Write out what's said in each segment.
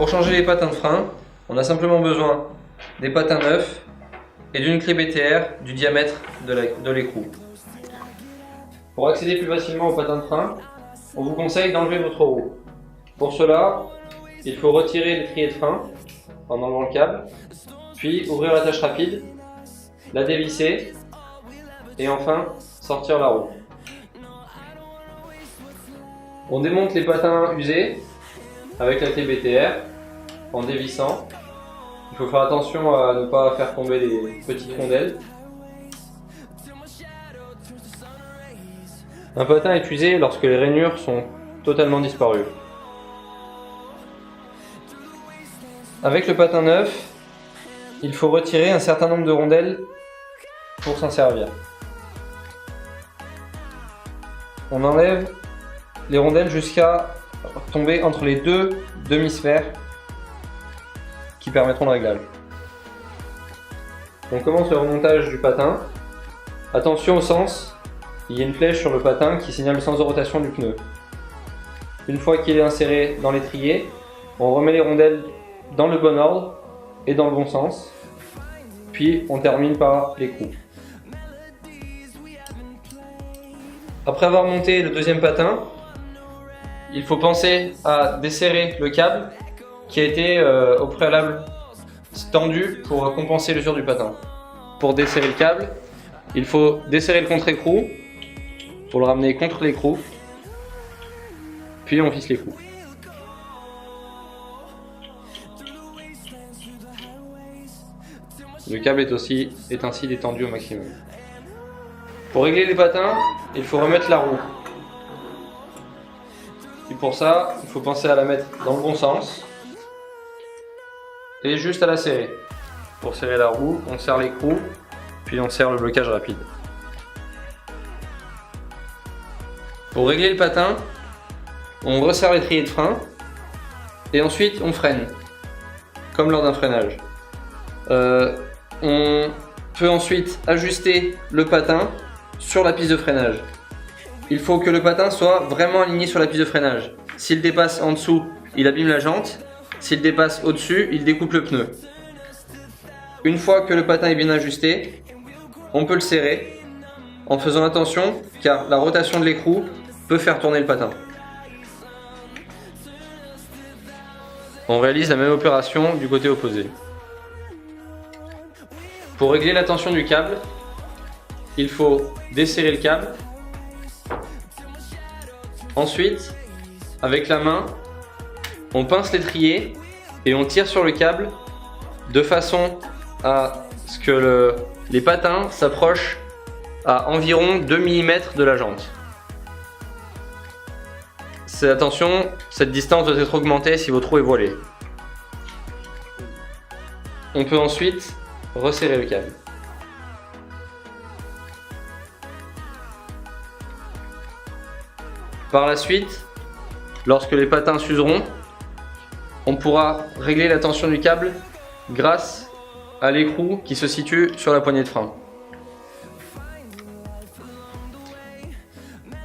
Pour changer les patins de frein, on a simplement besoin des patins neufs et d'une clé BTR du diamètre de l'écrou. Pour accéder plus facilement aux patins de frein, on vous conseille d'enlever votre roue. Pour cela, il faut retirer l'étrier de frein en enlevant le câble, puis ouvrir l'attache rapide, la dévisser et enfin sortir la roue. On démonte les patins usés avec la clé BTR en dévissant. Il faut faire attention à ne pas faire tomber les petites rondelles. Un patin est usé lorsque les rainures sont totalement disparues. Avec le patin neuf, il faut retirer un certain nombre de rondelles pour s'en servir. On enlève les rondelles jusqu'à tomber entre les deux demi-sphères qui permettront le réglage. On commence le remontage du patin. Attention au sens, il y a une flèche sur le patin qui signale le sens de rotation du pneu. Une fois qu'il est inséré dans l'étrier, on remet les rondelles dans le bon ordre et dans le bon sens, puis on termine par l'écrou. Après avoir monté le deuxième patin, il faut penser à desserrer le câble qui a été au préalable tendu pour compenser l'usure du patin. Pour desserrer le câble, il faut desserrer le contre-écrou pour le ramener contre l'écrou, puis on visse l'écrou. Le câble est ainsi détendu au maximum. Pour régler les patins, il faut remettre la roue. Et pour ça, il faut penser à la mettre dans le bon sens et juste à la serrer. Pour serrer la roue, on serre l'écrou, puis on serre le blocage rapide. Pour régler le patin, on resserre l'étrier de frein et ensuite on freine, comme lors d'un freinage. On peut ensuite ajuster le patin sur la piste de freinage. Il faut que le patin soit vraiment aligné sur la piste de freinage. S'il dépasse en dessous, il abîme la jante. S'il dépasse au-dessus, il découpe le pneu. Une fois que le patin est bien ajusté, on peut le serrer en faisant attention car la rotation de l'écrou peut faire tourner le patin. On réalise la même opération du côté opposé. Pour régler la tension du câble, il faut desserrer le câble. Ensuite, avec la main, on pince l'étrier et on tire sur le câble de façon à ce que les patins s'approchent à environ 2 mm de la jante. Attention, cette distance doit être augmentée si votre roue est voilée. On peut ensuite resserrer le câble. Par la suite, lorsque les patins s'useront, on pourra régler la tension du câble grâce à l'écrou qui se situe sur la poignée de frein.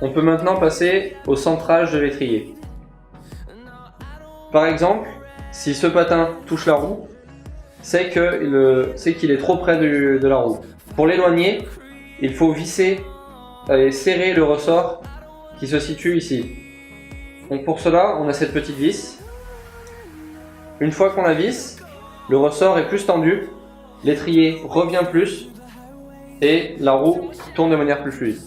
On peut maintenant passer au centrage de l'étrier. Par exemple, si ce patin touche la roue, c'est qu'il est trop près de la roue. Pour l'éloigner, il faut visser et serrer le ressort qui se situe ici. Donc pour cela, on a cette petite vis. Une fois qu'on la visse, le ressort est plus tendu, l'étrier revient plus et la roue tourne de manière plus fluide.